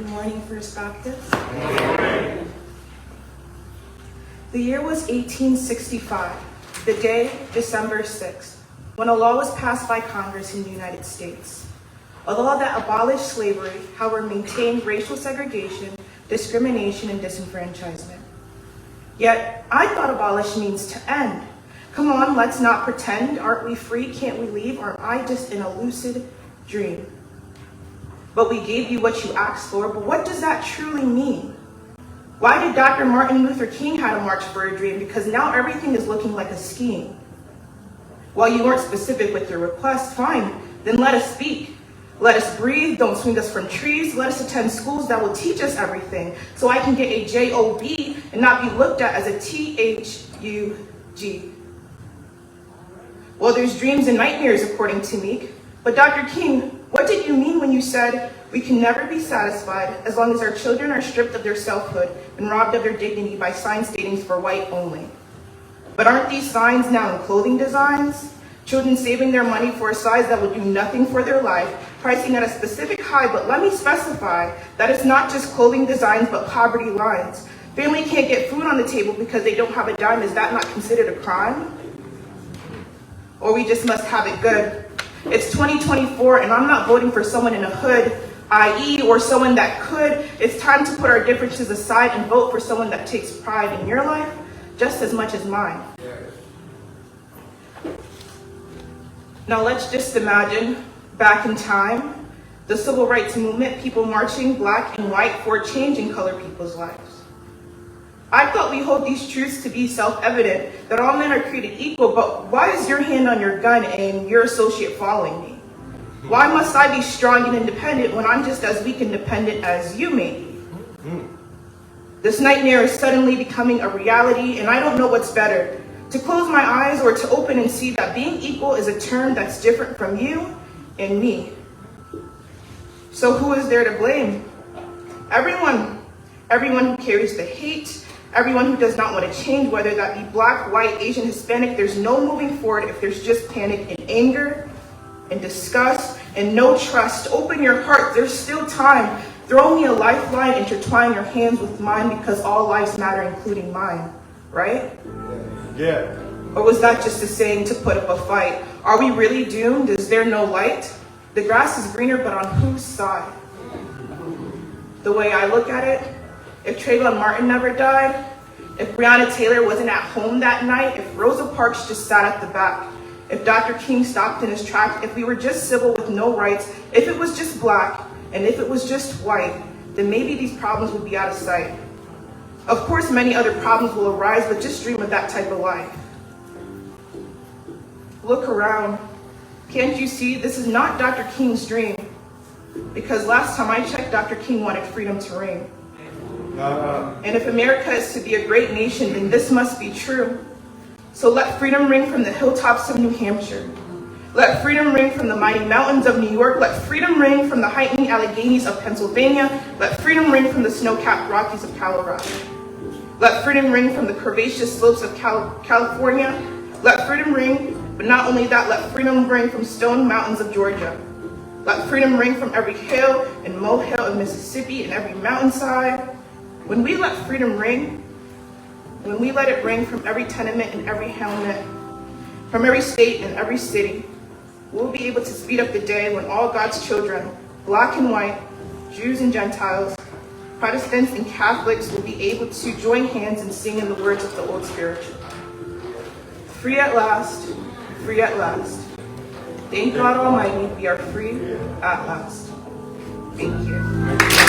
morning, First Baptist. The year was 1865, the day, December 6th, when a law was passed by Congress in the United States. A law that abolished slavery, however maintained racial segregation, discrimination, and disenfranchisement. Yet, I thought abolish means to end. Come on, let's not pretend. Aren't we free? Can't we leave? Or am I just in a lucid dream? But we gave you what you asked for, but what does that truly mean? Why did Dr. Martin Luther King have to march for a dream? Because now everything is looking like a scheme. While you weren't specific with your request, fine, then let us speak. Let us breathe, don't swing us from trees. Let us attend schools that will teach us everything, so I can get a J-O-B and not be looked at as a T-H-U-G. Well, there's dreams and nightmares, according to Meek. But Dr. King, what did you mean when you said we can never be satisfied as long as our children are stripped of their selfhood and robbed of their dignity by signs stating for white only? But aren't these signs now in clothing designs? Children saving their money for a size that will do nothing for their life, pricing at a specific high, but let me specify that it's not just clothing designs, but poverty lines. Family can't get food on the table because they don't have a dime. Is that not considered a crime? Or we just must have it good? It's 2024, and I'm not voting for someone in a hood, i.e., or someone that could. It's time to put our differences aside and vote for someone that takes pride in your life just as much as mine. Now let's just imagine, back in time, the civil rights movement, people marching black and white for change in colored people's lives. I thought we hold these truths to be self-evident, that all men are created equal, but why is your hand on your gun and your associate following me? Why must I be strong and independent when I'm just as weak and dependent as you may be? This nightmare is suddenly becoming a reality, and I don't know what's better, to close my eyes or to open and see that being equal is a term that's different from you and me. So who is there to blame? Everyone who carries the hate, everyone who does not want to change, whether that be black, white, Asian, Hispanic. There's no moving forward if there's just panic and anger and disgust and no trust. Open your heart, there's still time. Throw me a lifeline, intertwine your hands with mine, because all lives matter, including mine, right? Yeah. Or was that just a saying to put up a fight? Are we really doomed? Is there no light? The grass is greener, but on whose side? The way I look at it, if Trayvon Martin never died, if Breonna Taylor wasn't at home that night, if Rosa Parks just sat at the back, if Dr. King stopped in his tracks, if we were just civil with no rights, if it was just black, and if it was just white, then maybe these problems would be out of sight. Of course, many other problems will arise, but just dream of that type of life. Look around. Can't you see this is not Dr. King's dream? Because last time I checked, Dr. King wanted freedom to reign. And if America is to be a great nation, then this must be true. So let freedom ring from the hilltops of New Hampshire. Let freedom ring from the mighty mountains of New York. Let freedom ring from the heightening Alleghenies of Pennsylvania. Let freedom ring from the snow-capped Rockies of Colorado. Let freedom ring from the curvaceous slopes of California. Let freedom ring, but not only that, let freedom ring from stone mountains of Georgia. Let freedom ring from every hill and molehill of Mississippi and every mountainside. When we let freedom ring, when we let it ring from every tenement and every hamlet, from every state and every city, we'll be able to speed up the day when all God's children, black and white, Jews and Gentiles, Protestants and Catholics, will be able to join hands and sing in the words of the old spiritual. Free at last, free at last. Thank God Almighty, we are free at last. Thank you.